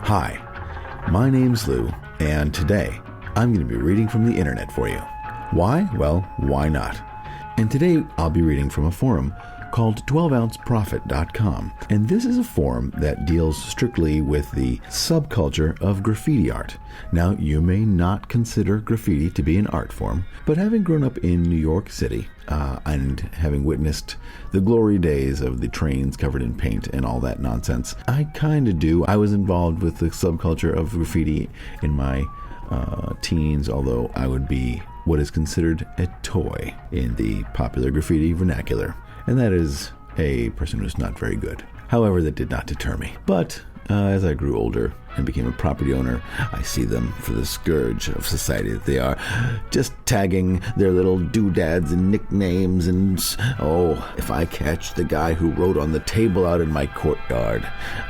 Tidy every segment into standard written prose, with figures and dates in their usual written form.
Hi, my name's Lou, and today I'm going to be reading from the internet for you. Why? Well, why not? And today I'll be reading from a forum called 12ounceprofit.com, and this is a forum that deals strictly with the subculture of graffiti art. Now, you may not consider graffiti to be an art form, but having grown up in New York City and having witnessed the glory days of the trains covered in paint and all that nonsense, I kind of do. I was involved with the subculture of graffiti in my teens, although I would be what is considered a toy in the popular graffiti vernacular. And that is a person who's not very good. However, that did not deter me. But as I grew older and became a property owner, I see them for the scourge of society that they are, just tagging their little doodads and nicknames and, if I catch the guy who wrote on the table out in my courtyard,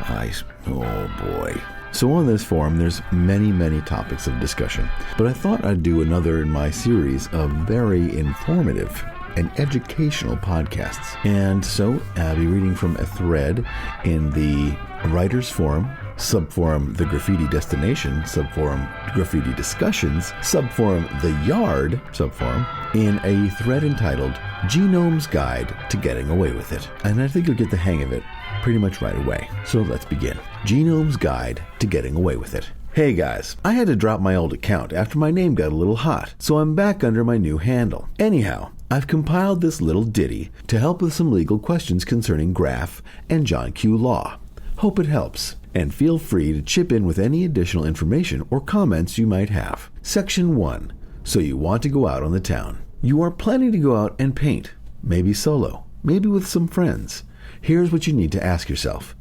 oh boy. So on this forum, there's many topics of discussion. But I thought I'd do another in my series of very informative and educational podcasts. And so I'll be reading from a thread in the Writers Forum, subforum The Graffiti Destination, subforum Graffiti Discussions, subforum The Yard, subforum, in a thread entitled Genome's Guide to Getting Away with It. And I think you'll get the hang of it pretty much right away. So let's begin. Genome's Guide to Getting Away with It. Hey guys, I had to drop my old account after my name got a little hot, so I'm back under my new handle. Anyhow, I've compiled this little ditty to help with some legal questions concerning Graph and John Q. Law. Hope it helps, and feel free to chip in with any additional information or comments you might have. Section 1. So you want to go out on the town. You are planning to go out and paint, maybe solo, maybe with some friends. Here's what you need to ask yourself.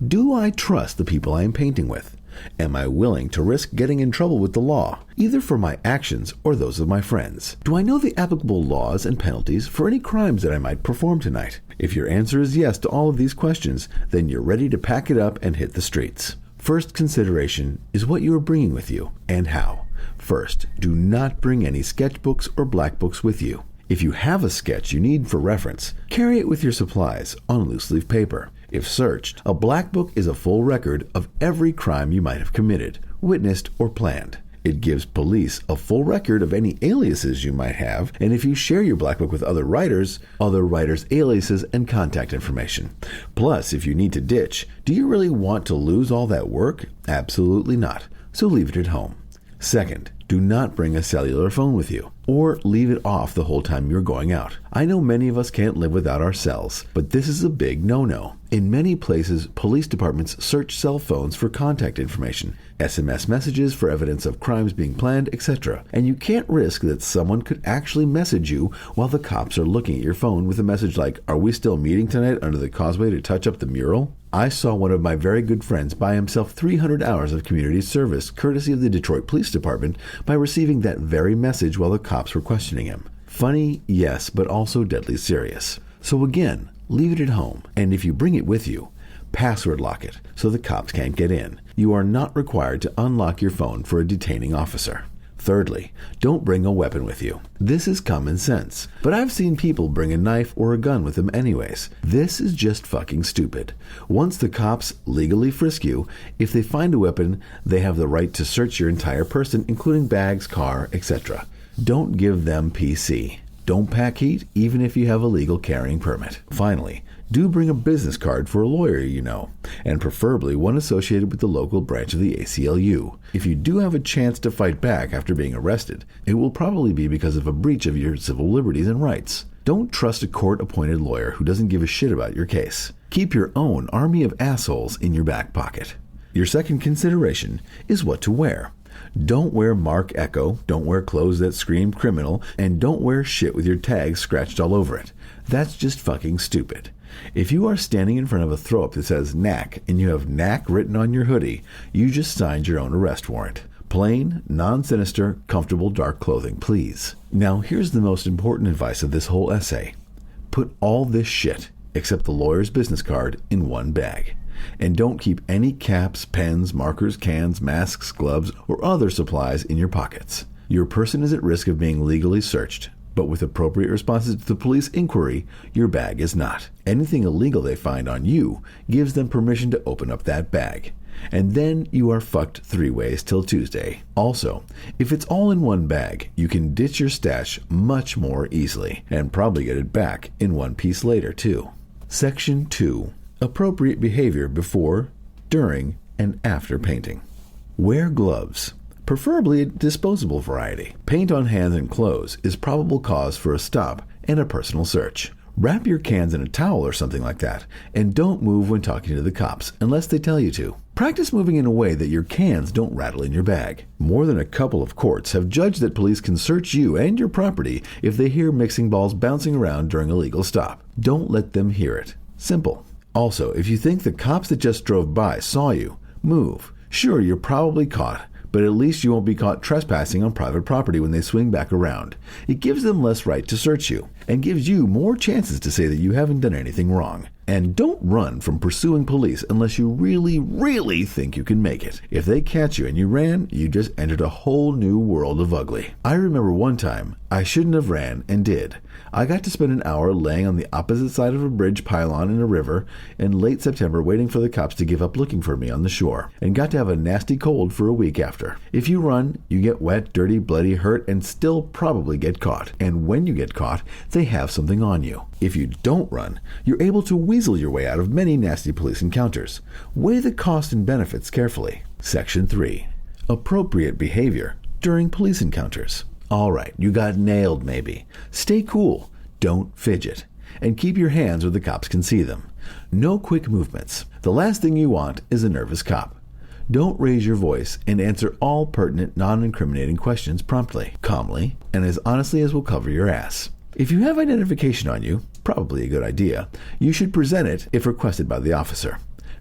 Do I trust the people I am painting with? Am I willing to risk getting in trouble with the law, either for my actions or those of my friends? Do I know the applicable laws and penalties for any crimes that I might perform tonight? If your answer is yes to all of these questions, then you're ready to pack it up and hit the streets. First consideration is what you are bringing with you and how. First, do not bring any sketchbooks or black books with you. If you have a sketch you need for reference, carry it with your supplies on loose leaf paper. If searched, a black book is a full record of every crime you might have committed, witnessed, or planned. It gives police a full record of any aliases you might have, and if you share your black book with other writers' aliases and contact information. Plus, if you need to ditch, do you really want to lose all that work? Absolutely not. So leave it at home. Second, do not bring a cellular phone with you, or leave it off the whole time you're going out. I know many of us can't live without our cells, but this is a big no-no. In many places, police departments search cell phones for contact information, SMS messages for evidence of crimes being planned, etc. And you can't risk that someone could actually message you while the cops are looking at your phone with a message like, "Are we still meeting tonight under the causeway to touch up the mural?" I saw one of my very good friends buy himself 300 hours of community service courtesy of the Detroit Police Department by receiving that very message while the cops were questioning him. Funny, yes, but also deadly serious. So again, leave it at home, and if you bring it with you, password lock it so the cops can't get in. You are not required to unlock your phone for a detaining officer. Thirdly, don't bring a weapon with you. This is common sense, but I've seen people bring a knife or a gun with them anyways. This is just fucking stupid. Once the cops legally frisk you, if they find a weapon, they have the right to search your entire person, including bags, car, etc. Don't give them PC. Don't pack heat, even if you have a legal carrying permit. Finally, do bring a business card for a lawyer you know, and preferably one associated with the local branch of the ACLU. If you do have a chance to fight back after being arrested, it will probably be because of a breach of your civil liberties and rights. Don't trust a court-appointed lawyer who doesn't give a shit about your case. Keep your own army of assholes in your back pocket. Your second consideration is what to wear. Don't wear Mark Echo, don't wear clothes that scream criminal, and don't wear shit with your tags scratched all over it. That's just fucking stupid. If you are standing in front of a throw-up that says NAC and you have NAC written on your hoodie, you just signed your own arrest warrant. Plain, non-sinister, comfortable dark clothing, please. Now, here's the most important advice of this whole essay. Put all this shit, except the lawyer's business card, in one bag. And don't keep any caps, pens, markers, cans, masks, gloves, or other supplies in your pockets. Your person is at risk of being legally searched. But with appropriate responses to the police inquiry, your bag is not. Anything illegal they find on you gives them permission to open up that bag. And then you are fucked 3 ways till Tuesday. Also, if it's all in one bag, you can ditch your stash much more easily, and probably get it back in one piece later too. Section 2. Appropriate behavior before, during, and after painting. Wear gloves. Preferably a disposable variety. Paint on hands and clothes is probable cause for a stop and a personal search. Wrap your cans in a towel or something like that, and don't move when talking to the cops unless they tell you to. Practice moving in a way that your cans don't rattle in your bag. More than a couple of courts have judged that police can search you and your property if they hear mixing balls bouncing around during a legal stop. Don't let them hear it. Simple. Also, if you think the cops that just drove by saw you, move. Sure, you're probably caught, but at least you won't be caught trespassing on private property when they swing back around. It gives them less right to search you, and gives you more chances to say that you haven't done anything wrong. And don't run from pursuing police unless you really think you can make it. If they catch you and you ran, you just entered a whole new world of ugly. I remember one time, I shouldn't have ran and did. I got to spend an hour laying on the opposite side of a bridge pylon in a river in late September waiting for the cops to give up looking for me on the shore, and got to have a nasty cold for a week after. If you run, you get wet, dirty, bloody, hurt, and still probably get caught. And when you get caught, they have something on you. If you don't run, you're able to weasel your way out of many nasty police encounters. Weigh the cost and benefits carefully. Section 3. Appropriate behavior during police encounters. Alright, you got nailed maybe. Stay cool. Don't fidget. And keep your hands where the cops can see them. No quick movements. The last thing you want is a nervous cop. Don't raise your voice and answer all pertinent, non-incriminating questions promptly, calmly, and as honestly as will cover your ass. If you have identification on you, probably a good idea, you should present it if requested by the officer.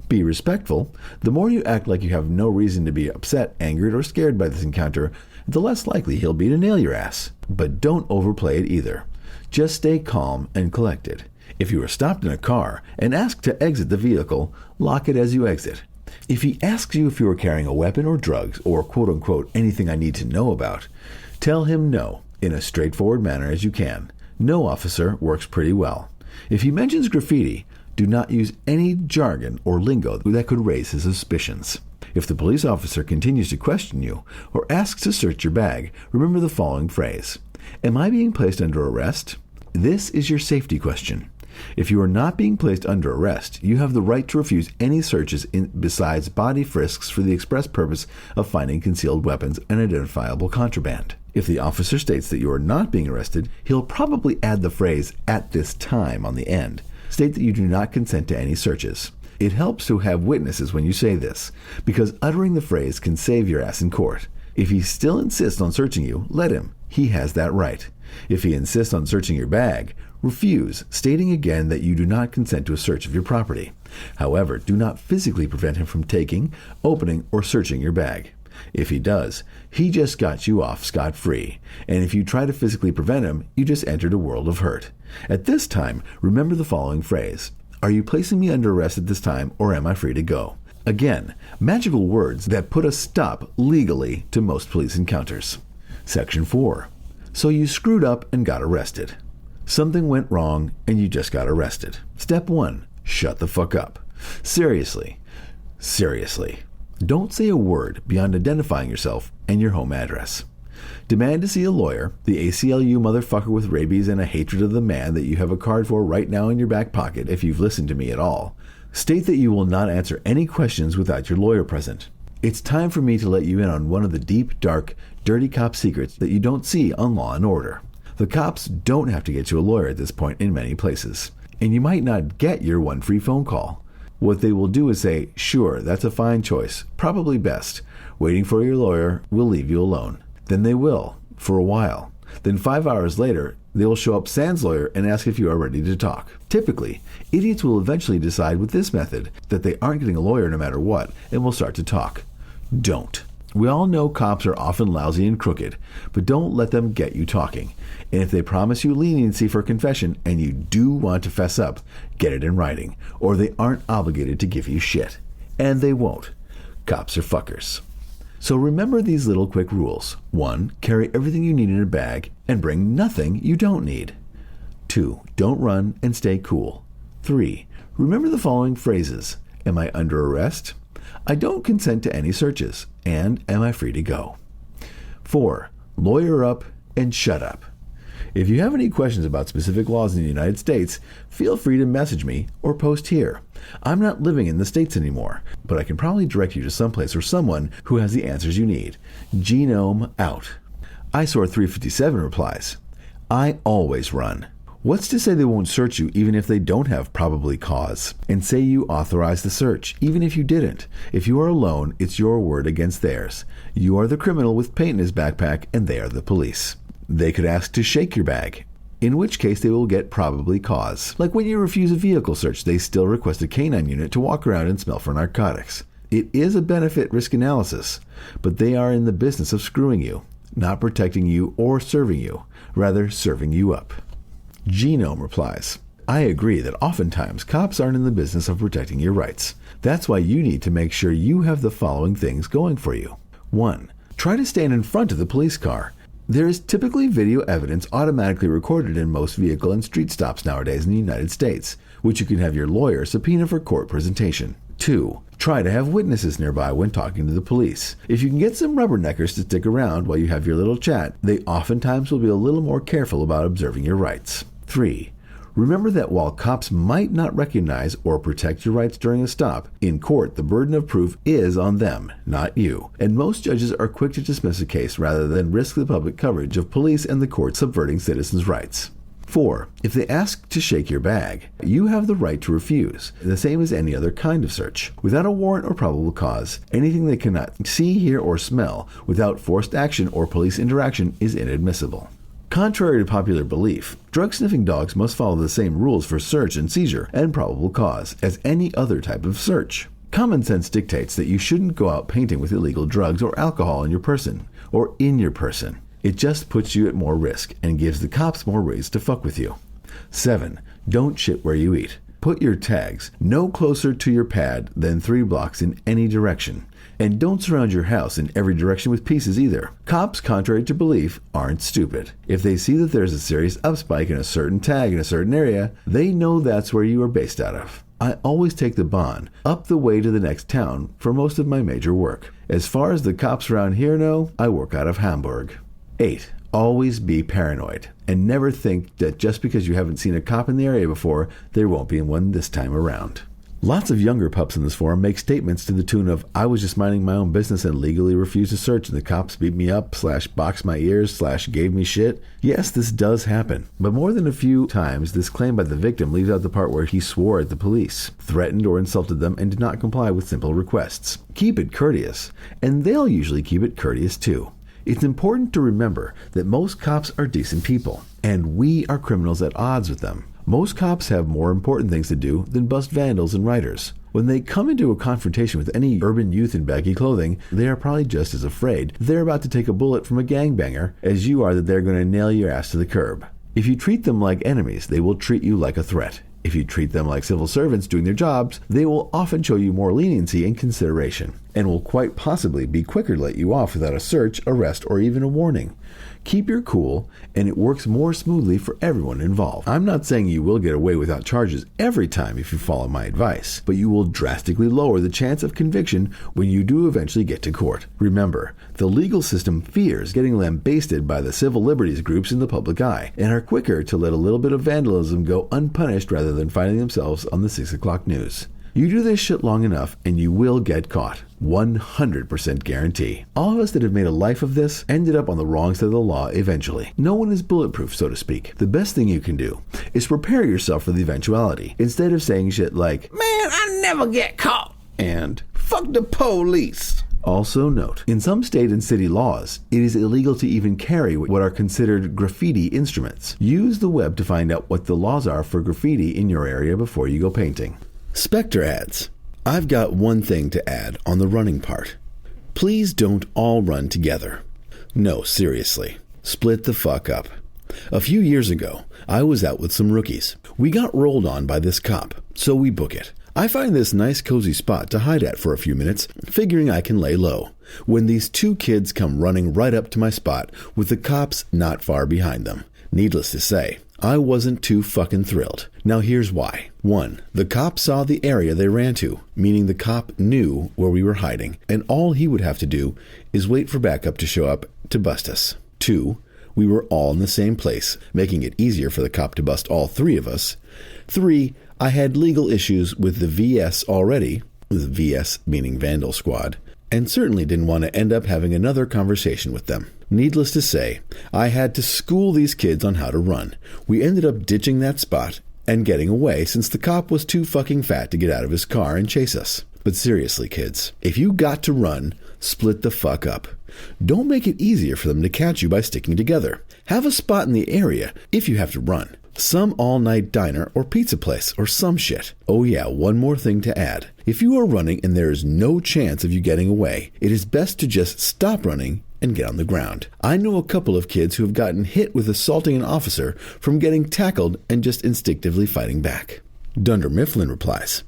Be respectful. The more you act like you have no reason to be upset, angered, or scared by this encounter, the less likely he'll be to nail your ass. But don't overplay it either. Just stay calm and collected. If you are stopped in a car and asked to exit the vehicle, lock it as you exit. If he asks you if you are carrying a weapon or drugs or quote-unquote anything I need to know about, tell him no in as straightforward manner as you can. No, officer works pretty well. If he mentions graffiti, do not use any jargon or lingo that could raise his suspicions. If the police officer continues to question you or asks to search your bag, remember the following phrase. Am I being placed under arrest? This is your safety question. If you are not being placed under arrest, you have the right to refuse any searches besides body frisks for the express purpose of finding concealed weapons and identifiable contraband. If the officer states that you are not being arrested, he'll probably add the phrase, "at this time," on the end. State that you do not consent to any searches. It helps to have witnesses when you say this, because uttering the phrase can save your ass in court. If he still insists on searching you, let him. He has that right. If he insists on searching your bag, refuse, stating again that you do not consent to a search of your property. However, do not physically prevent him from taking, opening, or searching your bag. If he does, he just got you off scot-free, and if you try to physically prevent him, you just entered a world of hurt. At this time, remember the following phrase. Are you placing me under arrest at this time, or am I free to go? Again, magical words that put a stop legally to most police encounters. Section 4. So you screwed up and got arrested. Something went wrong and you just got arrested. Step 1. Shut the fuck up. Seriously. Don't say a word beyond identifying yourself and your home address. Demand to see a lawyer, the ACLU motherfucker with rabies and a hatred of the man that you have a card for right now in your back pocket if you've listened to me at all. State that you will not answer any questions without your lawyer present. It's time for me to let you in on one of the deep, dark, dirty cop secrets that you don't see on Law and Order. The cops don't have to get you a lawyer at this point in many places, and you might not get your one free phone call. What they will do is say, sure, that's a fine choice, probably best. Waiting for your lawyer will leave you alone. Then they will, for a while. Then 5 hours later, they will show up sans lawyer and ask if you are ready to talk. Typically, idiots will eventually decide with this method that they aren't getting a lawyer no matter what and will start to talk. Don't. We all know cops are often lousy and crooked, but don't let them get you talking. And if they promise you leniency for confession and you do want to fess up, get it in writing, or they aren't obligated to give you shit. And they won't. Cops are fuckers. So remember these little quick rules. 1. Carry everything you need in a bag and bring nothing you don't need. 2. Don't run and stay cool. 3. Remember the following phrases. Am I under arrest? I don't consent to any searches. And am I free to go? 4. Lawyer up and shut up. If you have any questions about specific laws in the United States, feel free to message me or post here. I'm not living in the States anymore, but I can probably direct you to someplace or someone who has the answers you need. Genome out. Eyesore 357 replies, I always run. What's to say they won't search you even if they don't have probable cause? And say you authorized the search, even if you didn't. If you are alone, it's your word against theirs. You are the criminal with paint in his backpack, and they are the police. They could ask to shake your bag, in which case they will get probable cause. Like when you refuse a vehicle search, they still request a canine unit to walk around and smell for narcotics. It is a benefit-risk analysis, but they are in the business of screwing you, not protecting you or serving you, rather serving you up. Genome replies, I agree that oftentimes cops aren't in the business of protecting your rights. That's why you need to make sure you have the following things going for you. 1. Try to stand in front of the police car. There is typically video evidence automatically recorded in most vehicle and street stops nowadays in the United States, which you can have your lawyer subpoena for court presentation. 2. Try to have witnesses nearby when talking to the police. If you can get some rubberneckers to stick around while you have your little chat, they oftentimes will be a little more careful about observing your rights. 3. Remember that while cops might not recognize or protect your rights during a stop, in court the burden of proof is on them, not you, and most judges are quick to dismiss a case rather than risk the public coverage of police and the court subverting citizens' rights. 4. If they ask to shake your bag, you have the right to refuse, the same as any other kind of search. Without a warrant or probable cause, anything they cannot see, hear, or smell without forced action or police interaction is inadmissible. Contrary to popular belief, drug-sniffing dogs must follow the same rules for search and seizure and probable cause as any other type of search. Common sense dictates that you shouldn't go out painting with illegal drugs or alcohol on your person, or in your person. It just puts you at more risk and gives the cops more ways to fuck with you. 7. Don't shit where you eat. Put your tags no closer to your pad than 3 blocks in any direction. And don't surround your house in every direction with pieces either. Cops, contrary to belief, aren't stupid. If they see that there's a serious upspike in a certain tag in a certain area, they know that's where you are based out of. I always take the Bahn up the way to the next town for most of my major work. As far as the cops around here know, I work out of Hamburg. 8. Always be paranoid, and never think that just because you haven't seen a cop in the area before, there won't be one this time around. Lots of younger pups in this forum make statements to the tune of, I was just minding my own business and legally refused to search and the cops beat me up / boxed my ears / gave me shit. Yes, this does happen. But more than a few times, this claim by the victim leaves out the part where he swore at the police, threatened or insulted them, and did not comply with simple requests. Keep it courteous, and they'll usually keep it courteous too. It's important to remember that most cops are decent people, and we are criminals at odds with them. Most cops have more important things to do than bust vandals and rioters. When they come into a confrontation with any urban youth in baggy clothing, they are probably just as afraid they're about to take a bullet from a gangbanger as you are that they're going to nail your ass to the curb. If you treat them like enemies, they will treat you like a threat. If you treat them like civil servants doing their jobs, they will often show you more leniency and consideration, and will quite possibly be quicker to let you off without a search, arrest, or even a warning. Keep your cool, and it works more smoothly for everyone involved. I'm not saying you will get away without charges every time if you follow my advice, but you will drastically lower the chance of conviction when you do eventually get to court. Remember, the legal system fears getting lambasted by the civil liberties groups in the public eye, and are quicker to let a little bit of vandalism go unpunished rather than finding themselves on the 6 o'clock news. You do this shit long enough and you will get caught. 100% guarantee. All of us that have made a life of this ended up on the wrong side of the law eventually. No one is bulletproof, so to speak. The best thing you can do is prepare yourself for the eventuality, instead of saying shit like, man, I never get caught, and fuck the police. Also note, in some state and city laws, it is illegal to even carry what are considered graffiti instruments. Use the web to find out what the laws are for graffiti in your area before you go painting. Spectre ads. I've got one thing to add on the running part. Please don't all run together. No, seriously. Split the fuck up. A few years ago, I was out with some rookies. We got rolled on by this cop, so we book it. I find this nice cozy spot to hide at for a few minutes, figuring I can lay low, when these two kids come running right up to my spot with the cops not far behind them. Needless to say, I wasn't too fucking thrilled. Now here's why. 1. The cop saw the area they ran to, meaning the cop knew where we were hiding, and all he would have to do is wait for backup to show up to bust us. 2. We were all in the same place, making it easier for the cop to bust all three of us. 3. I had legal issues with the VS already, the VS meaning Vandal Squad, and certainly didn't want to end up having another conversation with them. Needless to say, I had to school these kids on how to run. We ended up ditching that spot and getting away since the cop was too fucking fat to get out of his car and chase us. But seriously, kids, if you got to run, split the fuck up. Don't make it easier for them to catch you by sticking together. Have a spot in the area if you have to run. Some all-night diner or pizza place or some shit. Oh yeah, one more thing to add. If you are running and there is no chance of you getting away, it is best to just stop running and get on the ground. I know a couple of kids who have gotten hit with assaulting an officer from getting tackled and just instinctively fighting back. Dunder Mifflin replies,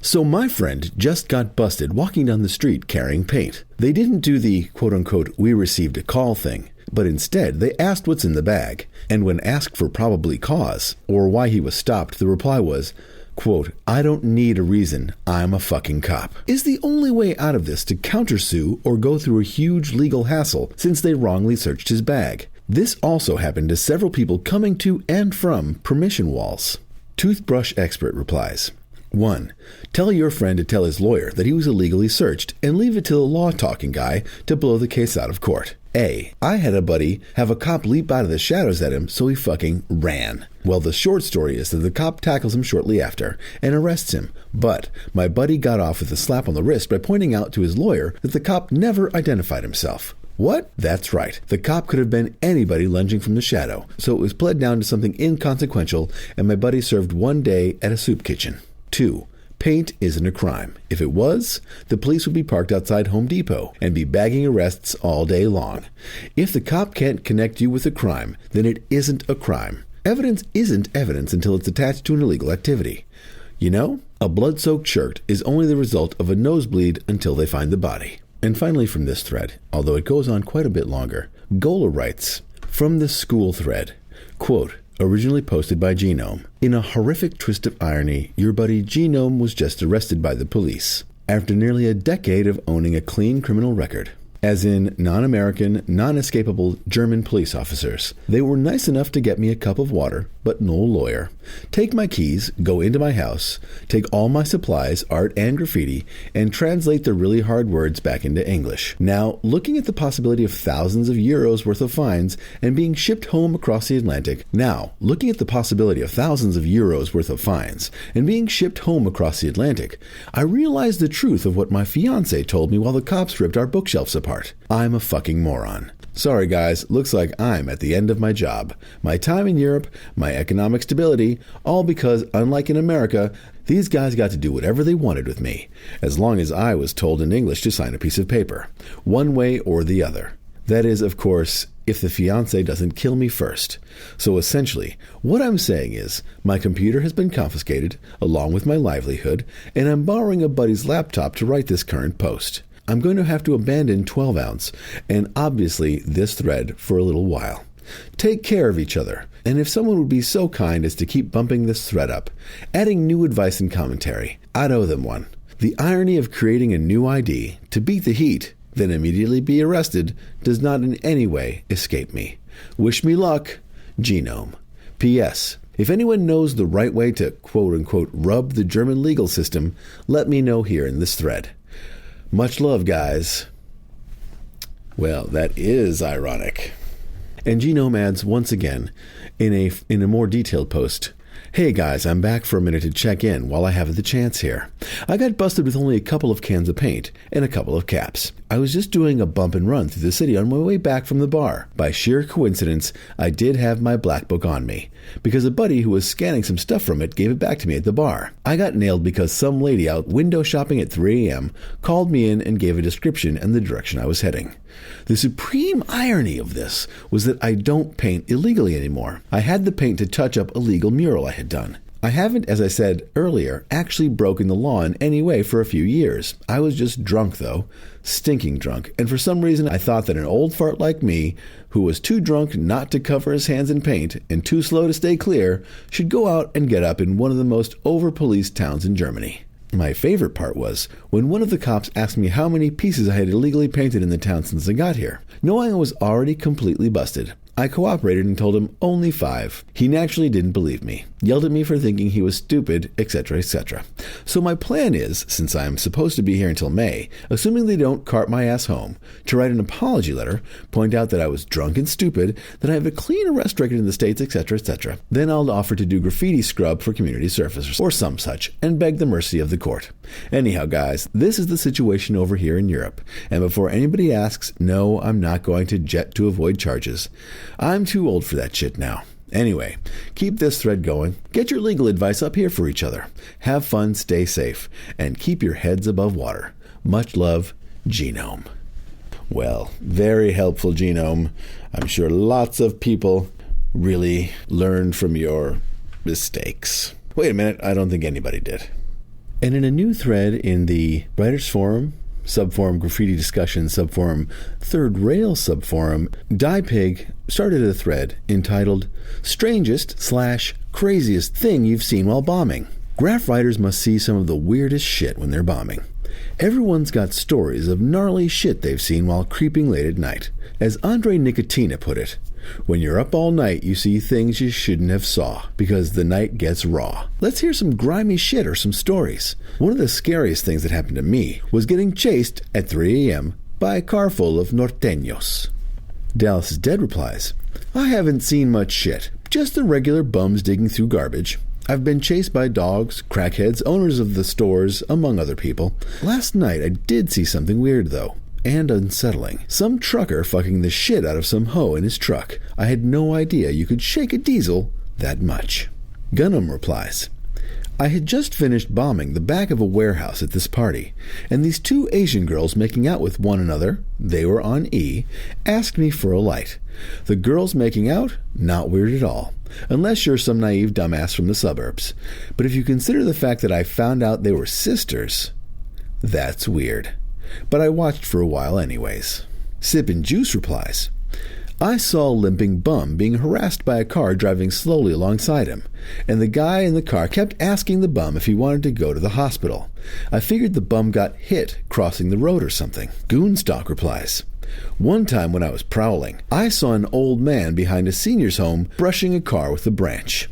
"So my friend just got busted walking down the street carrying paint. They didn't do the quote-unquote we received a call thing, but instead they asked what's in the bag, and when asked for probably cause, or why he was stopped, the reply was, quote, I don't need a reason, I'm a fucking cop. Is the only way out of this to countersue or go through a huge legal hassle since they wrongly searched his bag. This also happened to several people coming to and from permission walls." Toothbrush Expert replies, 1. Tell your friend to tell his lawyer that he was illegally searched and leave it to the law-talking guy to blow the case out of court. I had a buddy have a cop leap out of the shadows at him, so he fucking ran. Well, the short story is that the cop tackles him shortly after and arrests him, but my buddy got off with a slap on the wrist by pointing out to his lawyer that the cop never identified himself. What? That's right. The cop could have been anybody lunging from the shadow, so it was pled down to something inconsequential, and my buddy served 1 day at a soup kitchen. 2. Paint isn't a crime. If it was, the police would be parked outside Home Depot and be bagging arrests all day long. If the cop can't connect you with a crime, then it isn't a crime. Evidence isn't evidence until it's attached to an illegal activity. You know, a blood-soaked shirt is only the result of a nosebleed until they find the body. And finally from this thread, although it goes on quite a bit longer, Gola writes, from the school thread, quote, originally posted by Genome. In a horrific twist of irony, your buddy Genome was just arrested by the police after nearly a decade of owning a clean criminal record. As in non-American, non-escapable German police officers. They were nice enough to get me a cup of water, but no lawyer. Take my keys, go into my house, take all my supplies, art and graffiti, and translate the really hard words back into English. Now, looking at the possibility of thousands of euros worth of fines and being shipped home across the Atlantic, I realized the truth of what my fiancé told me while the cops ripped our bookshelves apart. I'm a fucking moron. Sorry guys, looks like I'm at the end of my job. My time in Europe, my economic stability, all because, unlike in America, these guys got to do whatever they wanted with me, as long as I was told in English to sign a piece of paper, one way or the other. That is, of course, if the fiancé doesn't kill me first. So essentially, what I'm saying is, my computer has been confiscated, along with my livelihood, and I'm borrowing a buddy's laptop to write this current post. I'm going to have to abandon 12 ounce, and obviously this thread for a little while. Take care of each other, and if someone would be so kind as to keep bumping this thread up, adding new advice and commentary, I'd owe them one. The irony of creating a new ID to beat the heat, then immediately be arrested, does not in any way escape me. Wish me luck, Genome. P.S. If anyone knows the right way to quote-unquote rub the German legal system, let me know here in this thread. Much love, guys. Well, that is ironic. And Genome adds once again, in a more detailed post, hey guys, I'm back for a minute to check in while I have the chance here. I got busted with only a couple of cans of paint and a couple of caps. I was just doing a bump and run through the city on my way back from the bar. By sheer coincidence, I did have my black book on me, because a buddy who was scanning some stuff from it gave it back to me at the bar. I got nailed because some lady out window shopping at 3 a.m. called me in and gave a description and the direction I was heading. The supreme irony of this was that I don't paint illegally anymore. I had the paint to touch up a legal mural I had done. I haven't, as I said earlier, actually broken the law in any way for a few years. I was just drunk, though. Stinking drunk. And for some reason, I thought that an old fart like me, who was too drunk not to cover his hands in paint and too slow to stay clear, should go out and get up in one of the most over-policed towns in Germany. My favorite part was when one of the cops asked me how many pieces I had illegally painted in the town since I got here. Knowing I was already completely busted, I cooperated and told him only 5. He naturally didn't believe me, yelled at me for thinking he was stupid, etc., etc. So my plan is, since I'm supposed to be here until May, assuming they don't cart my ass home, to write an apology letter, point out that I was drunk and stupid, that I have a clean arrest record in the States, etc., etc. Then I'll offer to do graffiti scrub for community service or some such, and beg the mercy of the court. Anyhow, guys, this is the situation over here in Europe. And before anybody asks, no, I'm not going to jet to avoid charges. I'm too old for that shit now. Anyway, keep this thread going. Get your legal advice up here for each other. Have fun, stay safe, and keep your heads above water. Much love, Genome. Well, very helpful, Genome. I'm sure lots of people really learned from your mistakes. Wait a minute, I don't think anybody did. And in a new thread in the Writers Forum, subforum Graffiti Discussion, subforum Third Rail subforum, DiePig started a thread entitled Strangest/Craziest Thing You've Seen While Bombing. Graph writers must see some of the weirdest shit when they're bombing. Everyone's got stories of gnarly shit they've seen while creeping late at night. As Andre Nicotina put it, when you're up all night, you see things you shouldn't have saw, because the night gets raw. Let's hear some grimy shit or some stories. One of the scariest things that happened to me was getting chased at 3 a.m. by a car full of norteños. Dallas is Dead replies, I haven't seen much shit, just the regular bums digging through garbage. I've been chased by dogs, crackheads, owners of the stores, among other people. Last night I did see something weird, though. And unsettling. Some trucker fucking the shit out of some hoe in his truck. I had no idea you could shake a diesel that much. Gunham replies, I had just finished bombing the back of a warehouse at this party, and these 2 Asian girls making out with one another, they were on E, asked me for a light. The girls making out? Not weird at all. Unless you're some naive dumbass from the suburbs. But if you consider the fact that I found out they were sisters, that's weird. But I watched for a while anyways. Sippin' Juice replies, I saw a limping bum being harassed by a car driving slowly alongside him, and the guy in the car kept asking the bum if he wanted to go to the hospital. I figured the bum got hit crossing the road or something. Goonstock replies, one time when I was prowling, I saw an old man behind a senior's home brushing a car with a branch.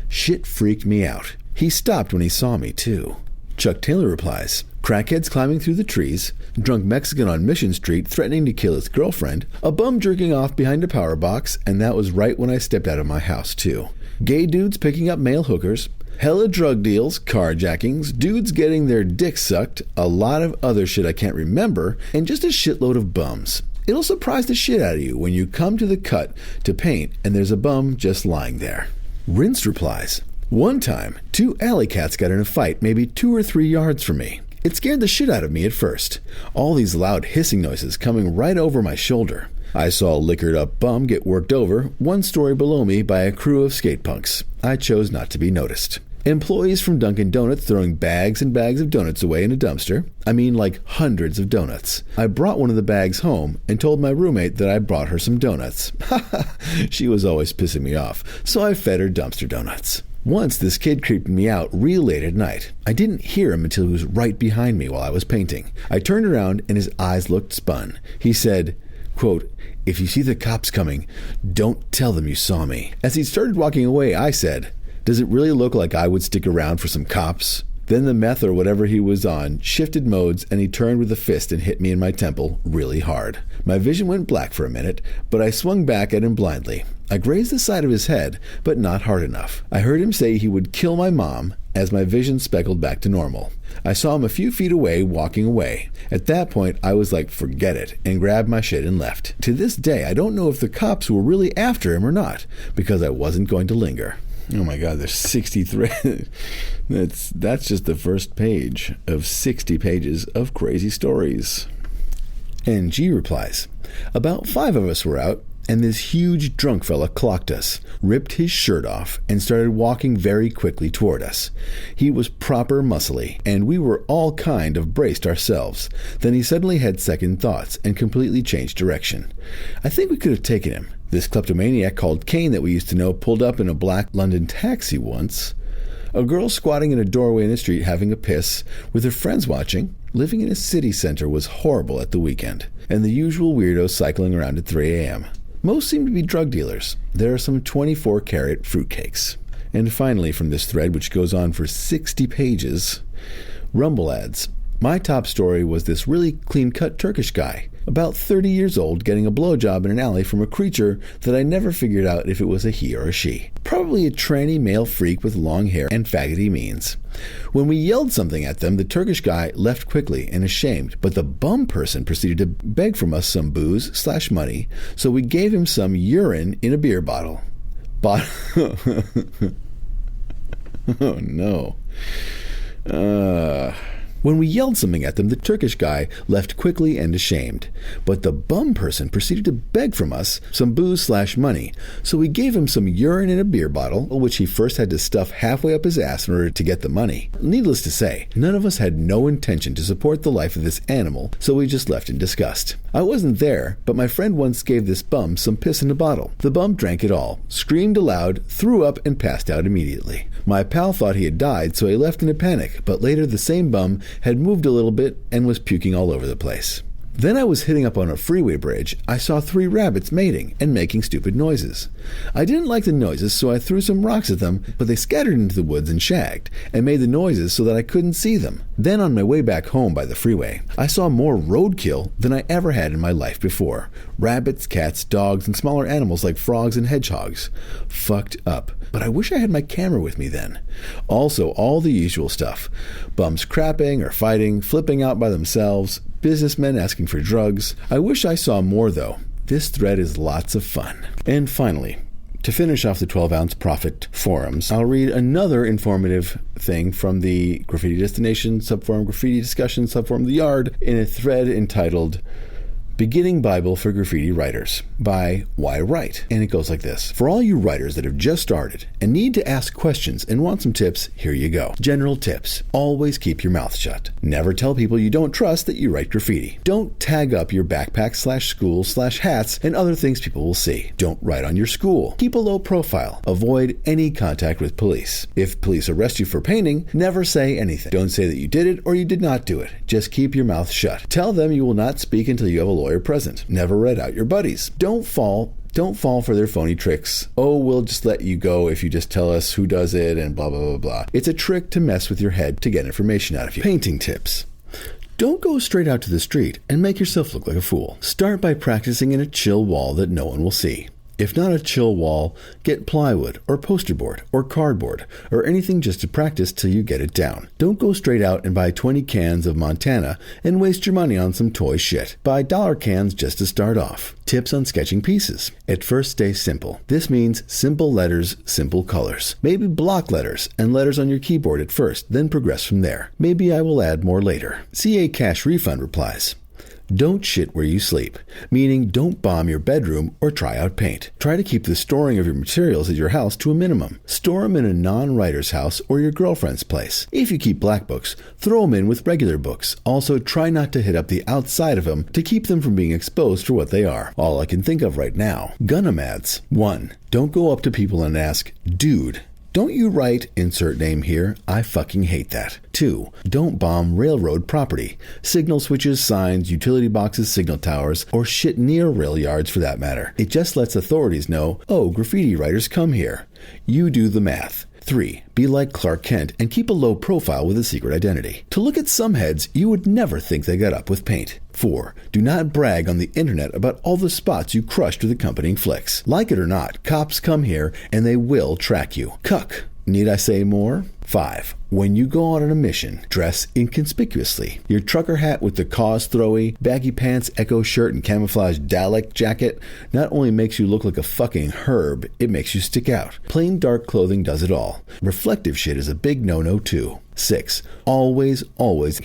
Shit freaked me out. He stopped when he saw me, too. Chuck Taylor replies, crackheads climbing through the trees, drunk Mexican on Mission Street threatening to kill his girlfriend, a bum jerking off behind a power box, and that was right when I stepped out of my house, too. Gay dudes picking up male hookers, hella drug deals, carjackings, dudes getting their dicks sucked, a lot of other shit I can't remember, and just a shitload of bums. It'll surprise the shit out of you when you come to the cut to paint and there's a bum just lying there. Rinse replies, one time, 2 alley cats got in a fight maybe 2 or 3 yards from me. It scared the shit out of me at first. All these loud hissing noises coming right over my shoulder. I saw a liquored up bum get worked over 1 story below me by a crew of skate punks. I chose not to be noticed. Employees from Dunkin' Donuts throwing bags and bags of donuts away in a dumpster. I mean like hundreds of donuts. I brought one of the bags home and told my roommate that I brought her some donuts. She was always pissing me off, so I fed her dumpster donuts. Once this kid creeped me out real late at night. I didn't hear him until he was right behind me while I was painting. I turned around and his eyes looked spun. He said, quote, if you see the cops coming, don't tell them you saw me. As he started walking away, I said, does it really look like I would stick around for some cops? Then the meth or whatever he was on shifted modes and he turned with a fist and hit me in my temple really hard. My vision went black for a minute, but I swung back at him blindly. I grazed the side of his head, but not hard enough. I heard him say he would kill my mom as my vision speckled back to normal. I saw him a few feet away, walking away. At that point, I was like, forget it, and grabbed my shit and left. To this day, I don't know if the cops were really after him or not, because I wasn't going to linger. Oh my God, there's 63. That's just the first page of 60 pages of crazy stories. And G replies, about 5 of us were out and this huge drunk fella clocked us, ripped his shirt off, and started walking very quickly toward us. He was proper muscly, and we were all kind of braced ourselves. Then he suddenly had second thoughts and completely changed direction. I think we could have taken him. This kleptomaniac called Kane that we used to know pulled up in a black London taxi once. A girl squatting in a doorway in the street having a piss, with her friends watching. Living in a city center was horrible at the weekend, and the usual weirdos cycling around at 3 a.m. Most seem to be drug dealers. There are some 24-karat fruitcakes. And finally, from this thread, which goes on for 60 pages, Rumble ads. My top story was this really clean-cut Turkish guy, about 30 years old, getting a blowjob in an alley from a creature that I never figured out if it was a he or a she. Probably a tranny male freak with long hair and faggoty means. When we yelled something at them, the Turkish guy left quickly and ashamed, but the bum person proceeded to beg from us some booze/money, so we gave him some urine in a beer bottle. Oh no. When we yelled something at them, the Turkish guy left quickly and ashamed. But the bum person proceeded to beg from us some booze/money, so we gave him some urine in a beer bottle, which he first had to stuff halfway up his ass in order to get the money. Needless to say, none of us had no intention to support the life of this animal, so we just left in disgust. I wasn't there, but my friend once gave this bum some piss in a bottle. The bum drank it all, screamed aloud, threw up, and passed out immediately. My pal thought he had died, so he left in a panic, but later the same bum had moved a little bit and was puking all over the place. Then I was hitting up on a freeway bridge. I saw 3 rabbits mating and making stupid noises. I didn't like the noises, so I threw some rocks at them, but they scattered into the woods and shagged, and made the noises so that I couldn't see them. Then on my way back home by the freeway, I saw more roadkill than I ever had in my life before. Rabbits, cats, dogs, and smaller animals like frogs and hedgehogs. Fucked up. But I wish I had my camera with me then. Also, all the usual stuff. Bums crapping or fighting, flipping out by themselves, businessmen asking for drugs. I wish I saw more though. This thread is lots of fun. And finally, to finish off the 12-ounce profit forums, I'll read another informative thing from the Graffiti Destination subforum, Graffiti Discussion subforum, The Yard, in a thread entitled Beginning Bible for Graffiti Writers by Why Write. And it goes like this. For all you writers that have just started and need to ask questions and want some tips, here you go. General tips. Always keep your mouth shut. Never tell people you don't trust that you write graffiti. Don't tag up your backpack/school/hats and other things people will see. Don't write on your school. Keep a low profile. Avoid any contact with police. If police arrest you for painting, never say anything. Don't say that you did it or you did not do it. Just keep your mouth shut. Tell them you will not speak until you have a lawyer present. Never read out your buddies. Don't fall for their phony tricks. Oh, we'll just let you go if you just tell us who does it and blah, blah, blah, blah. It's a trick to mess with your head to get information out of you. Painting tips. Don't go straight out to the street and make yourself look like a fool. Start by practicing in a chill wall that no one will see. If not a chill wall, get plywood or poster board or cardboard or anything just to practice till you get it down. Don't go straight out and buy 20 cans of Montana and waste your money on some toy shit. Buy dollar cans just to start off. Tips on sketching pieces. At first, stay simple. This means simple letters, simple colors. Maybe block letters and letters on your keyboard at first, then progress from there. Maybe I will add more later. CA Cash Refund replies. Don't shit where you sleep, meaning don't bomb your bedroom or try out paint. Try to keep the storing of your materials at your house to a minimum. Store them in a non-writer's house or your girlfriend's place. If you keep black books, throw them in with regular books. Also, try not to hit up the outside of them to keep them from being exposed for what they are. All I can think of right now. Gunham ads. 1. Don't go up to people and ask, dude, don't you write, insert name here, I fucking hate that. 2. Don't bomb railroad property. Signal switches, signs, utility boxes, signal towers, or shit near rail yards for that matter. It just lets authorities know, oh, graffiti writers come here. You do the math. 3. Be like Clark Kent and keep a low profile with a secret identity. To look at some heads, you would never think they got up with paint. 4. Do not brag on the internet about all the spots you crushed with accompanying flicks. Like it or not, cops come here and they will track you. Cuck. Need I say more? 5. When you go out on a mission, dress inconspicuously. Your trucker hat with the cause throwy, baggy pants, Echo shirt, and camouflage Dalek jacket not only makes you look like a fucking herb, it makes you stick out. Plain dark clothing does it all. Reflective shit is a big no-no too. 6. Always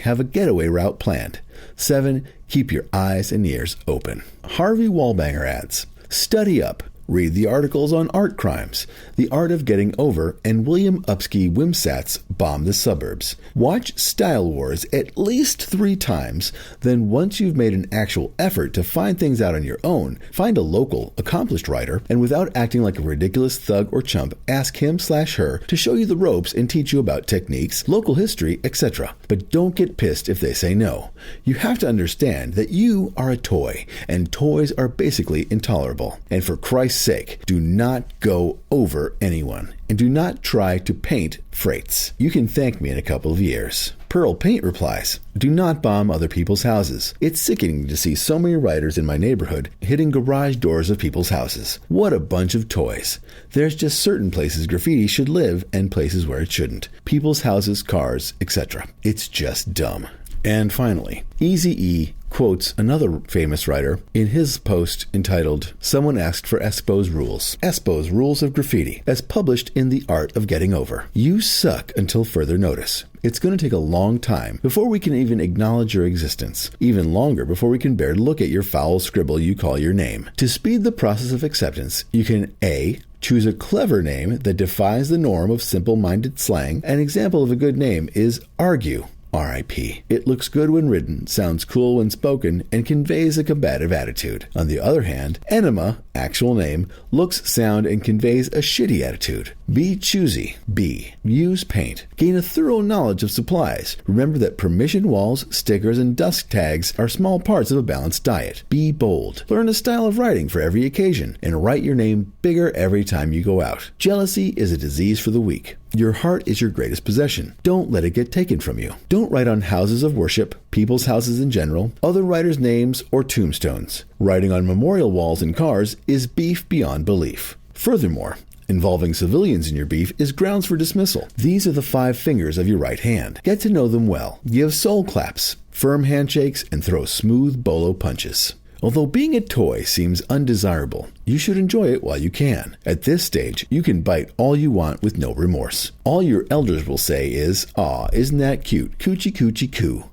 have a getaway route planned. 7. Keep your eyes and ears open. Harvey Wallbanger ads. Study up. Read the articles on art crimes, The Art of Getting Over, and William Upsky Wimsatt's Bomb the Suburbs. Watch Style Wars at least 3 times, then once you've made an actual effort to find things out on your own, find a local, accomplished writer, and without acting like a ridiculous thug or chump, ask him/her to show you the ropes and teach you about techniques, local history, etc. But don't get pissed if they say no. You have to understand that you are a toy, and toys are basically intolerable. And for Christ's sake, do not go over anyone, and do not try to paint freights. You can thank me in a couple of years. Pearl Paint replies, do not bomb other people's houses. It's sickening to see so many writers in my neighborhood hitting garage doors of people's houses. What a bunch of toys. There's just certain places graffiti should live and places where it shouldn't. People's houses, cars, etc. It's just dumb. And finally, Eazy-E quotes another famous writer in his post entitled, Someone Asked for Espo's Rules. Espo's Rules of Graffiti, as published in The Art of Getting Over. You suck until further notice. It's going to take a long time before we can even acknowledge your existence. Even longer before we can bear to look at your foul scribble you call your name. To speed the process of acceptance, you can A. Choose a clever name that defies the norm of simple-minded slang. An example of a good name is Argue. R.I.P. It looks good when written, sounds cool when spoken, and conveys a combative attitude. On the other hand, Enema, actual name, looks, sound, and conveys a shitty attitude. Be choosy. B. Use paint. Gain a thorough knowledge of supplies. Remember that permission walls, stickers, and dust tags are small parts of a balanced diet. Be bold. Learn a style of writing for every occasion, and write your name bigger every time you go out. Jealousy is a disease for the weak. Your heart is your greatest possession. Don't let it get taken from you. Don't write on houses of worship, people's houses in general, other writers' names, or tombstones. Writing on memorial walls and cars is beef beyond belief. Furthermore, involving civilians in your beef is grounds for dismissal. These are the 5 fingers of your right hand. Get to know them well. Give soul claps, firm handshakes, and throw smooth bolo punches. Although being a toy seems undesirable, you should enjoy it while you can. At this stage, you can bite all you want with no remorse. All your elders will say is, aw, isn't that cute, coochie coochie coo.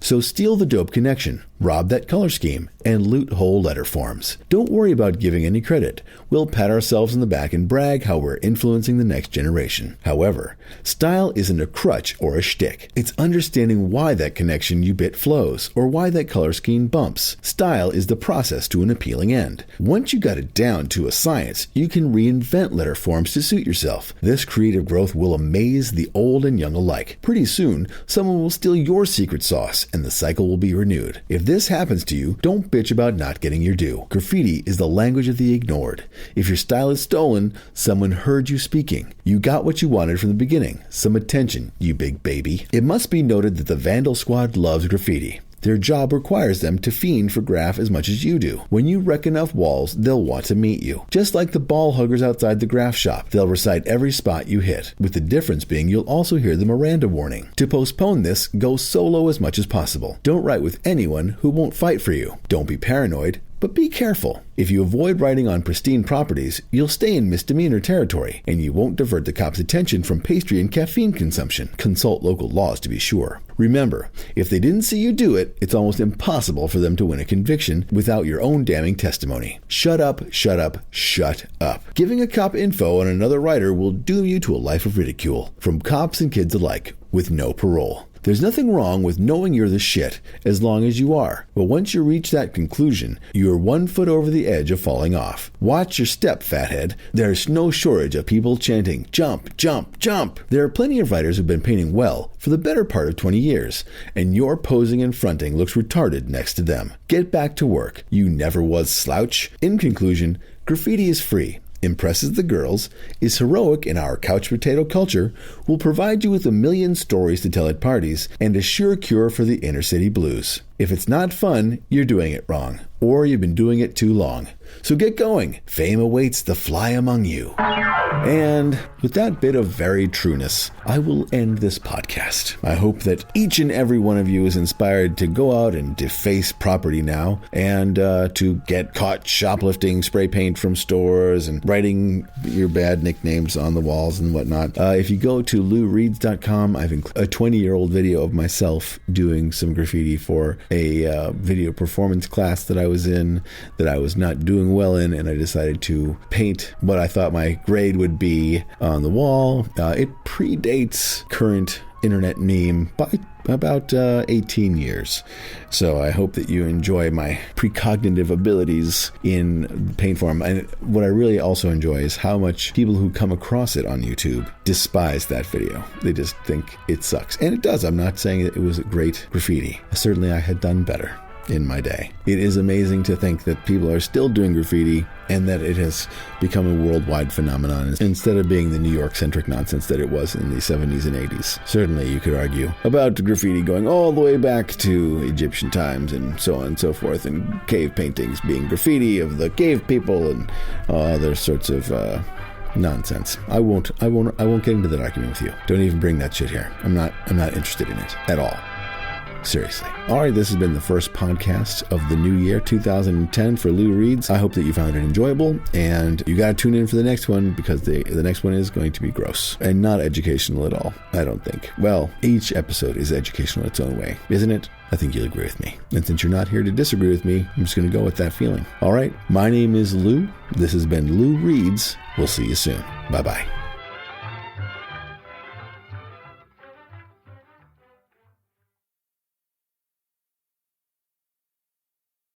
So steal the dope connection, rob that color scheme, and loot whole letter forms. Don't worry about giving any credit. We'll pat ourselves on the back and brag how we're influencing the next generation. However, style isn't a crutch or a shtick. It's understanding why that connection you bit flows, or why that color scheme bumps. Style is the process to an appealing end. Once you got it down to a science, you can reinvent letter forms to suit yourself. This creative growth will amaze the old and young alike. Pretty soon, someone will steal your secret sauce, and the cycle will be renewed. If this happens to you, don't bitch about not getting your due. Graffiti is the language of the ignored. If your style is stolen, someone heard you speaking. You got what you wanted from the beginning. Some attention, you big baby. It must be noted that the Vandal Squad loves graffiti. Their job requires them to fiend for graph as much as you do. When you wreck enough walls, they'll want to meet you. Just like the ball huggers outside the graph shop, they'll recite every spot you hit, with the difference being you'll also hear the Miranda warning. To postpone this, go solo as much as possible. Don't write with anyone who won't fight for you. Don't be paranoid, but be careful. If you avoid writing on pristine properties, you'll stay in misdemeanor territory, and you won't divert the cops' attention from pastry and caffeine consumption. Consult local laws to be sure. Remember, if they didn't see you do it, it's almost impossible for them to win a conviction without your own damning testimony. Shut up, shut up, shut up. Giving a cop info on another writer will doom you to a life of ridicule, from cops and kids alike, with no parole. There's nothing wrong with knowing you're the shit, as long as you are. But once you reach that conclusion, you're 1 foot over the edge of falling off. Watch your step, fathead. There's no shortage of people chanting, jump, jump, jump. There are plenty of writers who've been painting well for the better part of 20 years, and your posing and fronting looks retarded next to them. Get back to work, you never was slouch. In conclusion, graffiti is free, impresses the girls, is heroic in our couch potato culture, will provide you with a million stories to tell at parties, and a sure cure for the inner city blues. If it's not fun, you're doing it wrong, or you've been doing it too long. So get going. Fame awaits the fly among you. And with that bit of very trueness, I will end this podcast. I hope that each and every one of you is inspired to go out and deface property now, and to get caught shoplifting spray paint from stores and writing your bad nicknames on the walls and whatnot. If you go to loureads.com, I've included a 20-year-old video of myself doing some graffiti for a video performance class that I was in that I was not doing well in, and I decided to paint what I thought my grade would be on the wall. It predates current internet meme by about 18 years. So I hope that you enjoy my precognitive abilities in paint form. And what I really also enjoy is how much people who come across it on YouTube despise that video. They just think it sucks. And it does. I'm not saying that it was great graffiti. Certainly I had done better in my day. It is amazing to think that people are still doing graffiti and that it has become a worldwide phenomenon instead of being the New York-centric nonsense that it was in the 70s and 80s. Certainly you could argue about graffiti going all the way back to Egyptian times and so on and so forth, and cave paintings being graffiti of the cave people and other sorts of nonsense. I won't get into that argument with you. Don't even bring that shit here. I'm not interested in it at all. Seriously. All right, this has been the first podcast of the new year, 2010, for Lou Reads. I hope that you found it enjoyable, and you got to tune in for the next one, because the next one is going to be gross and not educational at all, I don't think. Well, each episode is educational in its own way, isn't it? I think you'll agree with me. And since you're not here to disagree with me, I'm just going to go with that feeling. All right, my name is Lou. This has been Lou Reads. We'll see you soon. Bye-bye.